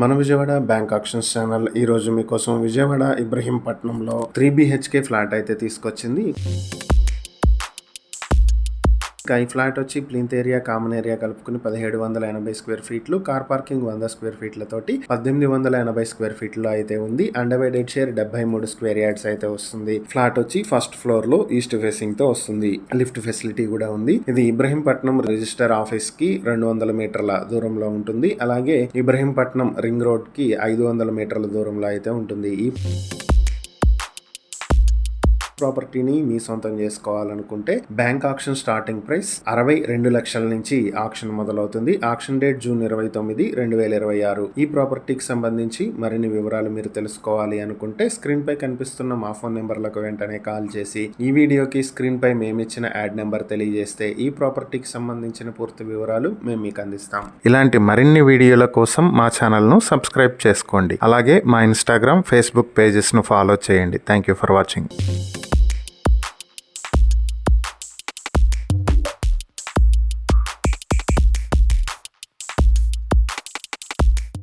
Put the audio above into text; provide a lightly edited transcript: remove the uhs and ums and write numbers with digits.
మన Vijayawada bank actions channel ఈ రోజు మీకోసం విజయవాడ ఇబ్రహీంపట్నంలో 3 BHK ఫ్లాట్ అయితే తీసుకొచ్చింది. ఈ ఫ్లాట్ వచ్చి ప్లింత్ ఏరియా, కామన్ ఏరియా కలుపుకుని 1780 స్క్వేర్ ఫీట్లు, కార్ పార్కింగ్ 100 స్క్వేర్ ఫీట్లతోటి 1880 స్క్వేర్ ఫీట్లో అయితే ఉంది. అన్డివైడెడ్ షేర్ 73 స్క్వేర్ యార్డ్స్ అయితే వస్తుంది. ఫ్లాట్ వచ్చి ఫస్ట్ ఫ్లోర్ లో ఈస్ట్ ఫేసింగ్ తో వస్తుంది. లిఫ్ట్ ఫెసిలిటీ కూడా ఉంది. ఇది ఇబ్రహీంపట్నం రిజిస్టర్ ఆఫీస్ కి 200 మీటర్ల దూరంలో ఉంటుంది. అలాగే ఇబ్రహీంపట్నం రింగ్ రోడ్ కి 500 మీటర్ల దూరంలో అయితే ఉంటుంది. ఈ ప్రాపర్టీని మీ సొంతం చేసుకోవాలనుకుంటే బ్యాంక్ ఆక్షన్ స్టార్టింగ్ ప్రైస్ 62 లక్షల నుంచి ఆక్షన్ మొదలవుతుంది. Auction date June 29, 2026. ఈ ప్రాపర్టీకి సంబంధించి మరిన్ని వివరాలు మీరు తెలుసుకోవాలి అనుకుంటే స్క్రీన్ పై కనిపిస్తున్న మా ఫోన్ నెంబర్లకు వెంటనే కాల్ చేసి ఈ వీడియోకి స్క్రీన్ పై మేమిచ్చిన యాడ్ నెంబర్ తెలియజేస్తే ఈ ప్రాపర్టీకి సంబంధించిన పూర్తి వివరాలు మేము మీకు అందిస్తాం. ఇలాంటి మరిన్ని వీడియోల కోసం మా ఛానల్ ను సబ్స్క్రైబ్ చేసుకోండి. అలాగే మా ఇన్స్టాగ్రామ్, ఫేస్బుక్ పేజెస్ ను ఫాలో చేయండి. Thank you for watching.